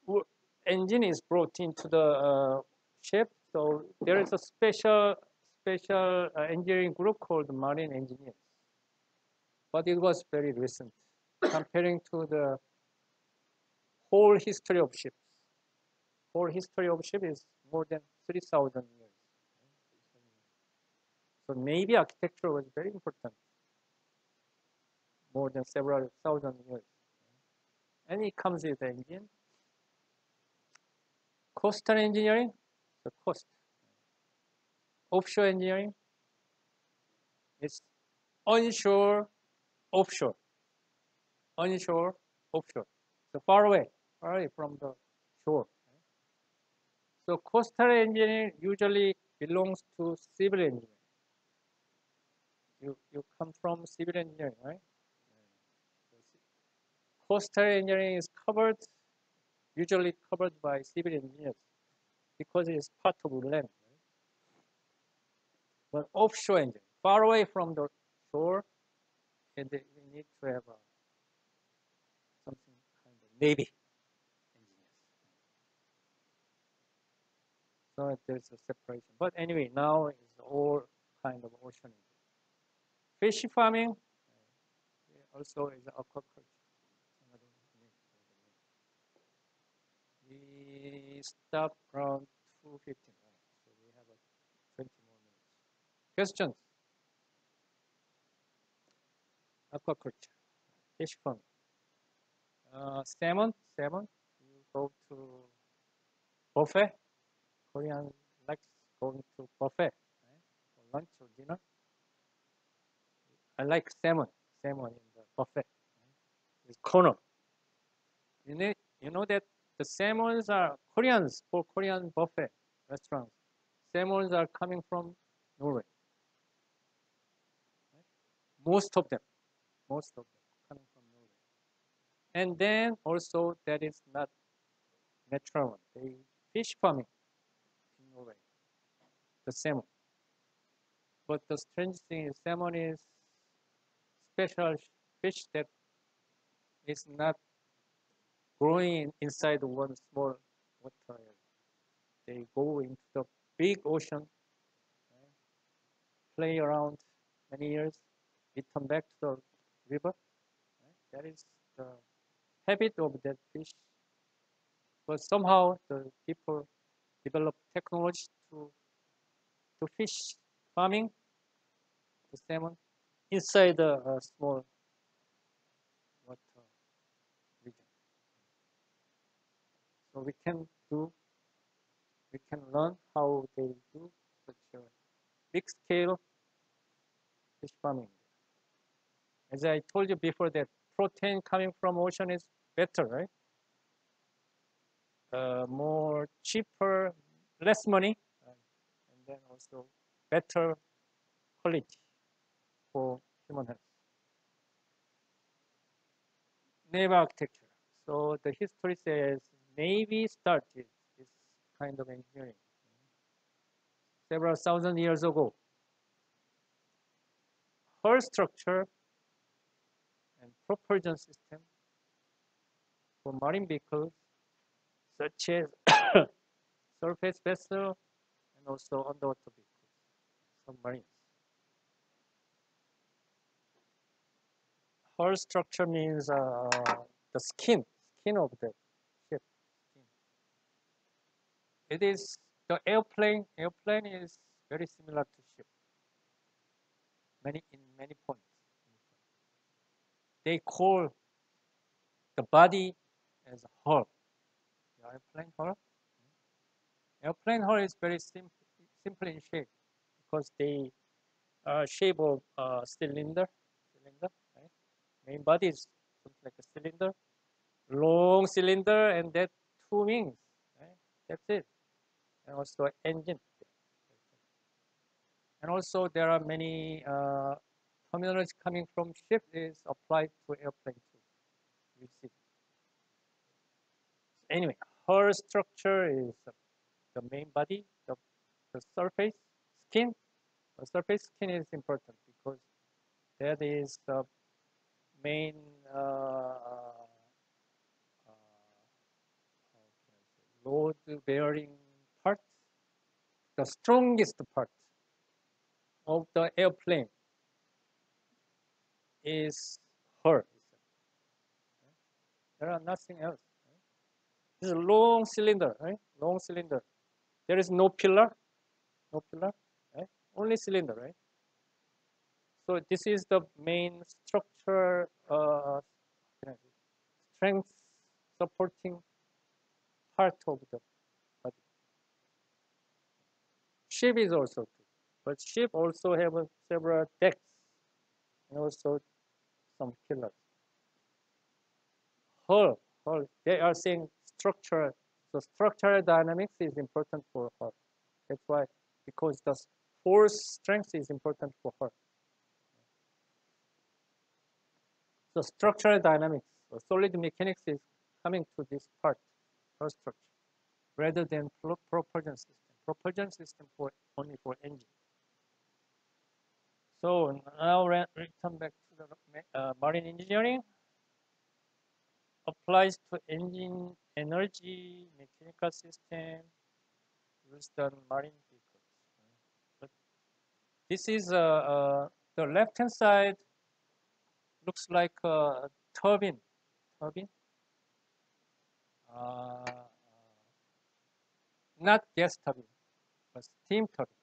So engine is brought into the ship. So there is a special engineering group called marine engineers. But it was very recent, comparing to the whole history of ships. Whole history of ship is more than 3,000 years. So Navy architecture was very important, more than several thousand years. And it comes with the engine. Coastal engineering, the coast. Offshore engineering, it's onshore, offshore. Onshore, offshore. So far away from the shore. So coastal engineering usually belongs to civil engineering. You come from civil engineering, right? Coastal engineering is usually covered by civil engineers because it is part of land. Right? But offshore engineering, far away from the shore, and we need to have something kind of Navy engineers. So there's a separation. But anyway, now it's all kind of ocean. Fish farming also is aquaculture. We stop around 2:15. So we have 20 more minutes. Questions? Aquaculture, fish farming. Salmon. You go to buffet. Korean likes going to buffet, right? For lunch or dinner. I like salmon in the buffet. Right? It's corner. You know that the salmons are Koreans for Korean buffet restaurants. Salmons are coming from Norway. Right? Most of them coming from Norway. And then also that is not natural one. They fish farming in Norway. The salmon. But the strange thing is salmon is special fish that is not growing inside one small water area. They go into the big ocean, right? Play around many years, return back to the river. Right? That is the habit of that fish. But somehow the people develop technology to fish farming the salmon inside a small water region. So we can learn how they do such a big scale fish farming. As I told you before, that protein coming from ocean is better, right? More cheaper, less money, and then also better quality for human health. Navy architecture. So the history says Navy started this kind of engineering several thousand years ago. Hull structure and propulsion system for marine vehicles such as surface vessel and also underwater vehicles, submarines. Hull structure means the skin of the ship. It is the airplane. Airplane is very similar to ship. In many points. They call the body as hull. The airplane hull. Airplane hull is very simple in shape because they shape of cylinder. Right? Main body is something like a cylinder, long cylinder, and that two wings. Right? That's it. And also engine. And also there are many terminology coming from ship is applied to airplane too. You see. Anyway, hull structure is the main body, the surface skin. The surface skin is important because that is the main load-bearing part, the strongest part of the airplane is hull. There are nothing else. Right? This is a long cylinder, right? Long cylinder. There is no pillar, right? Only cylinder, right? So this is the main structure, strength supporting part of the body. Ship is also too, but ship also have several decks and also some pillars. Hull, they are saying structure. So structural dynamics is important for hull. That's why, because the force strength is important for hull. So structural dynamics, or solid mechanics is coming to this part, hull structure, rather than propulsion system. Propulsion system only for engine. So now return back to marine engineering applies to engine energy, mechanical system used on marine vehicles. But this is the left-hand side looks like a turbine. Turbine. Not gas turbine, but steam turbine.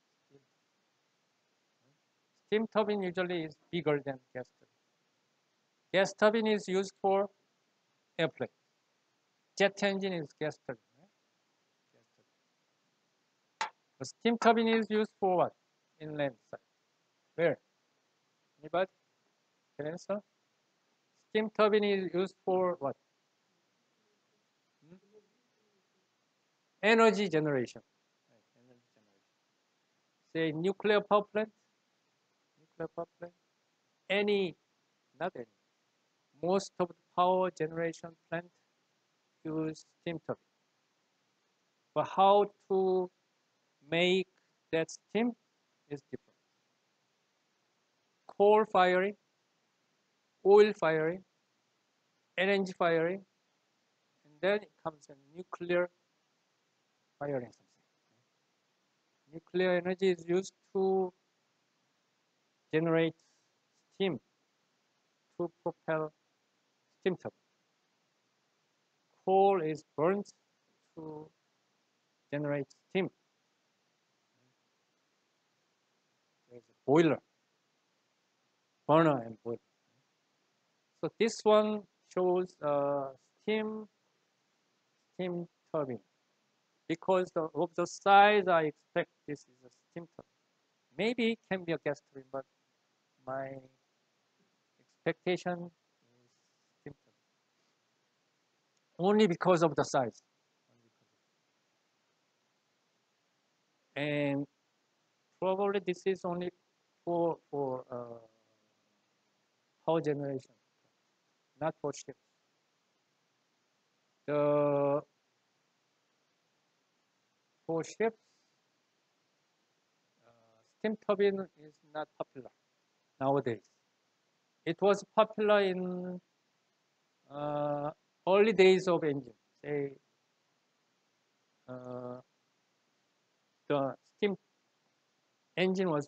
Steam turbine usually is bigger than gas turbine. Gas turbine is used for airplane. Jet engine is gas turbine. Right? Gas turbine. The steam turbine is used for what? Inland side. Where? Anybody? Can answer? Steam turbine is used for what? Energy generation. Right, energy generation. Say nuclear power plant. Nuclear power plant. Any, not any. Most of the power generation plant use steam turbine. But how to make that steam is different. Coal firing, oil firing, LNG firing, and then it comes in nuclear firing. Nuclear energy is used to generate steam to propel steam turbine. Coal is burnt to generate steam. There's a boiler, burner and boiler. So this one shows steam turbine. Because of the size, I expect this is a steam turbine. Maybe it can be a gas turbine, but my expectation is steam turbine. Only because of the size. And probably this is only for power generation, not for ships. For ships, steam turbine is not popular nowadays. It was popular in early days of engine. Say the steam engine was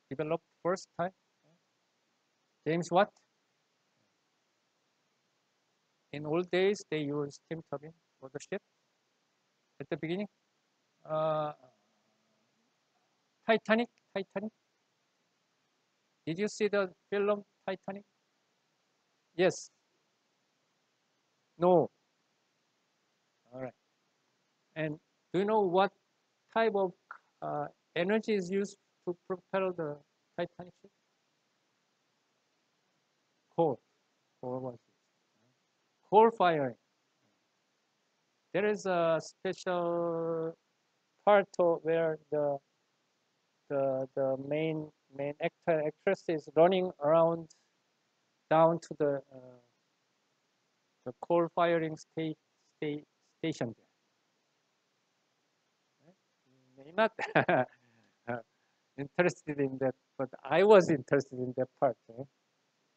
developed first time. James Watt. In old days, they used steam turbine for the ship. At the beginning, Titanic. Did you see the film Titanic? Yes. No. All right. And do you know what type of energy is used to propel the Titanic ship? Coal. Coal was used. Coal firing. There is a special part where the main actress is running around down to the coal firing station there. Right? You may not interested in that, but I was interested in that part. Right?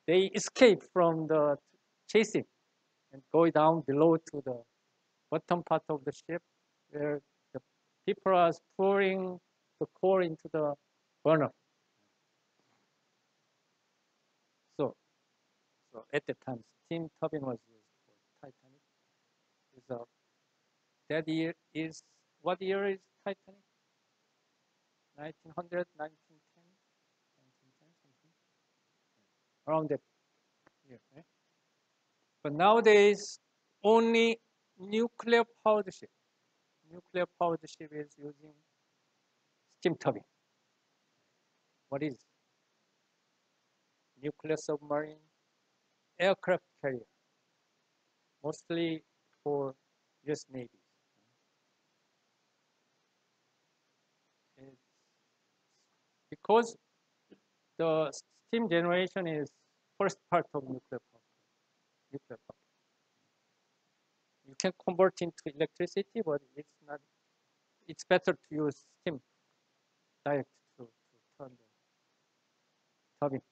They escape from the chasing and go down below to the bottom part of the ship where the people are pouring the coal into the burner. So at the time, steam turbine was used for Titanic. That year is, what year is Titanic? 1900, 1910, 1910 something. Around that year. Right? But nowadays, only nuclear powered ship. Nuclear powered ship is using steam turbine. What is nuclear submarine aircraft carrier? Mostly for US Navy. It's because the steam generation is first part of nuclear power. You can convert into electricity, but it's not. It's better to use steam direct to turn the turbine.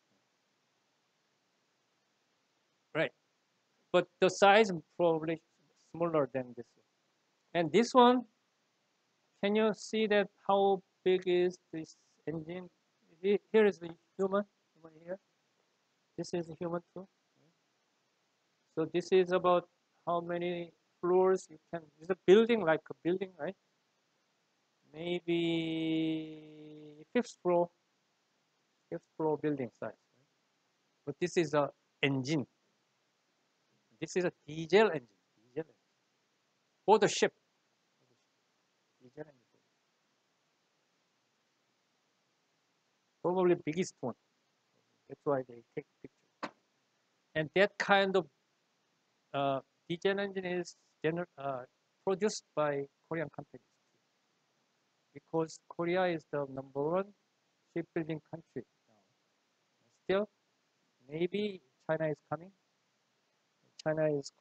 but the size probably smaller than this one. And this one, can you see that how big is this engine? Here is the human here. This is the human too. So this is about how many floors you can. It's a building, like a building, right? Maybe fifth floor building size. Right? But this is a engine. This is a diesel engine. For the ship. Diesel engine. Probably biggest one. That's why they take pictures. And that kind of diesel engine is produced by Korean companies because Korea is the #1 shipbuilding country now. Still, maybe China is coming.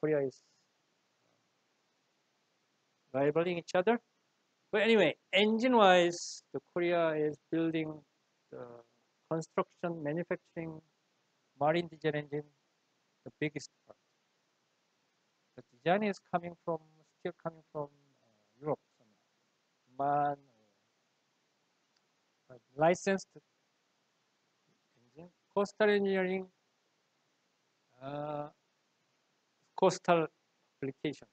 Korea is rivaling each other. But anyway, engine-wise, the Korea is building the construction, manufacturing, marine diesel engine, the biggest part. The design is still coming from Europe, MAN, licensed engine, coastal engineering, coastal application.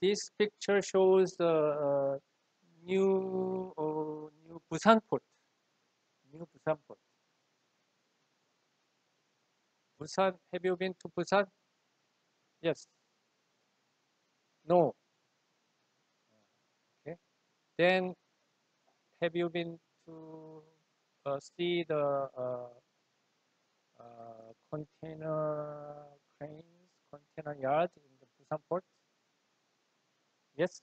This picture shows the new Busan port. New Busan port. Busan, have you been to Busan? Yes. No. Okay. Then, have you been to see the container cranes, container yard in the Busan port? Yes.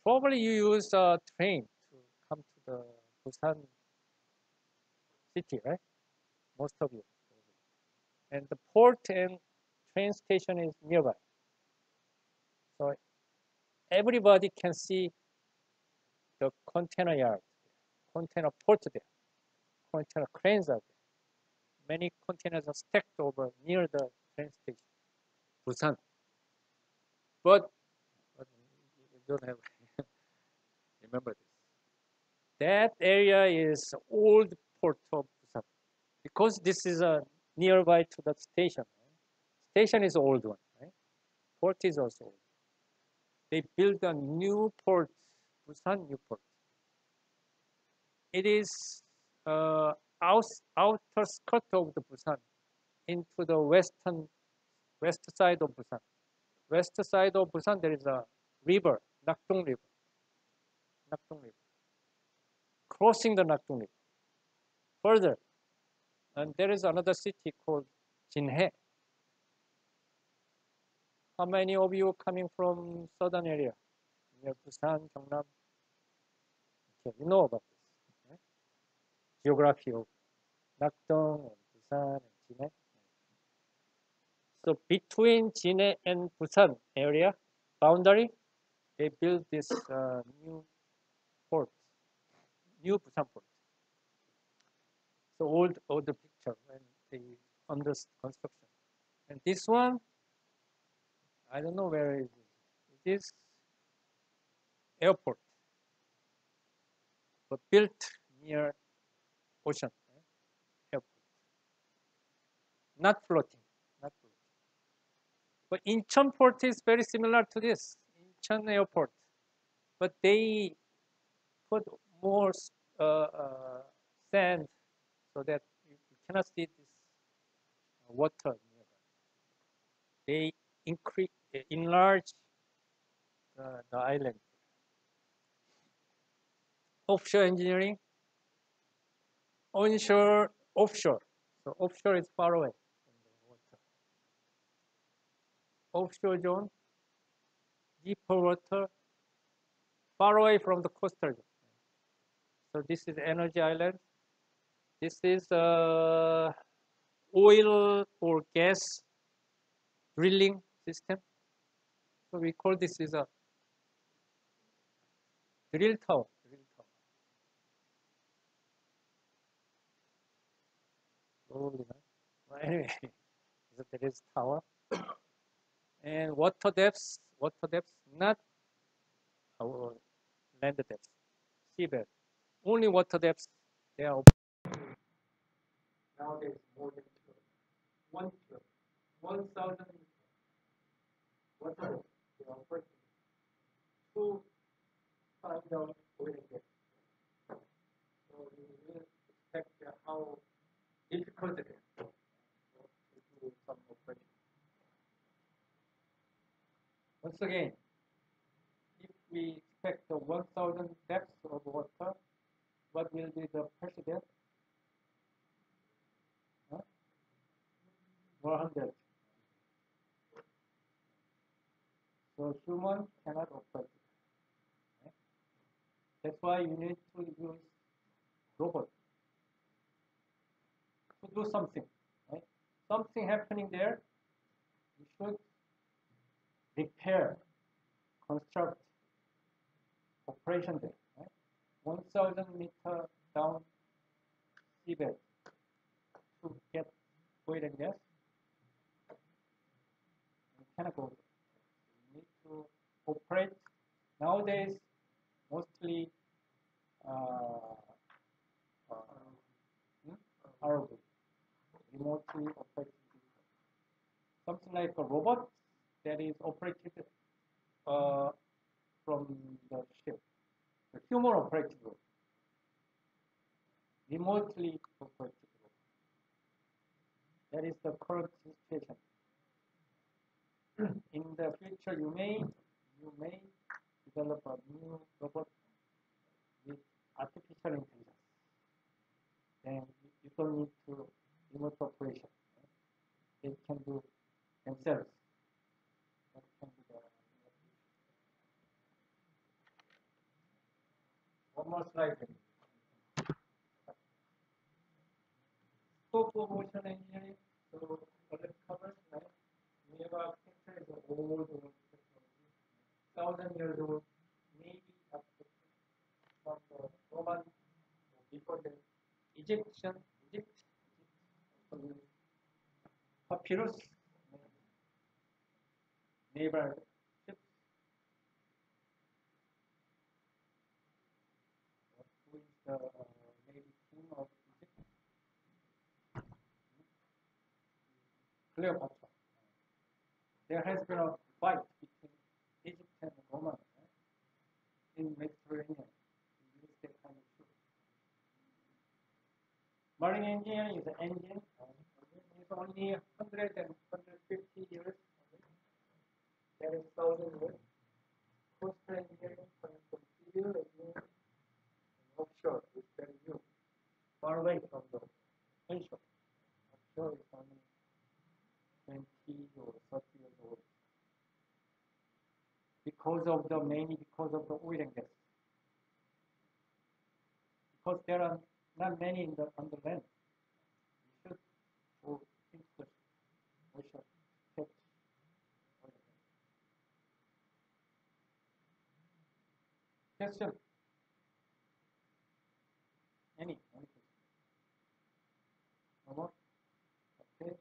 Probably you use a train to come to the Busan city, right? Most of you. And the port and train station is nearby. So everybody can see the container yard, container port there, container cranes are there. Many containers are stacked over near the train station, Busan. But you don't have remember this. That area is old port of Busan because this is nearby to the station. Right? Station is old one, right? Port is also old. They built a new port, Busan new port. It is outer skirt of the Busan into the west side of Busan. West side of Busan there is a river, Nakdong River. Nakdong River. Crossing the Nakdong River. Further, and there is another city called Jinhae. How many of you coming from southern area? Near Busan, Gyeongnam? Okay, you know about this. Right? Geography of Nakdong and Busan and Jinhae. So between Jinhae and Busan area boundary, they built this new port, new Busan port. So old the picture when they under construction. And this one, I don't know where it is. It is airport, but built near ocean. Right? Airport, not floating, not floating. But Incheon port is very similar to this Incheon airport, but they put more sand so that you cannot see this water nearby. They enlarge the island. Offshore engineering, onshore, offshore. So offshore is far away from the water. Offshore zone, deeper water, far away from the coastal zone. So this is energy island. This is oil or gas drilling system. So we call this is a drill tower. Probably not. Well, anyway, so there is tower. And water depths, not our land depths, seabed. Only water depths, they are nowadays more than 1,000 water depths. They are operating to find out oil and gas. So we will expect how difficult it is to do some operation. Once again, if we expect the 1,000 depths of water, what will be the pressure depth? 100. So human cannot operate it. Right? That's why you need to use robot to do something. Right? Something happening there, you should repair, construct, operation there. Right? 1,000 meter down seabed to get oil and gas, you cannot go there. You need to operate. Nowadays, mostly uh, uh, ROV, remotely operated vehicle. Something like a robot that is operated uh, from the ship, the human operated robot, remotely operated robot. That is the current situation. In the future, you may develop a new robot with artificial intelligence. Then you don't need to remote operation. They can do themselves. That can be the one more slide. Scope of ocean engineering. So let's cover, right? Naval architecture is an old technology, 1,000 years old, maybe after from the Roman, before the Egypt, papyrus, naval ships. Who is the Navy king of Egypt? Cleopatra. There has been a fight between Egypt and Roman, right, in Mediterranean. We use that kind of ship. Marine engineering is an engine. It's only 100 and 150 years. That is 1,000 years. Coastal engineering coming from civil engineering and offshore is very new, far away from the onshore. Offshore is only 20 or 30 years old. Mainly because of the oil and gas. Because there are not many on the land. We should go into the ocean. Catch oil and gas. Question? Any question? No more? Okay.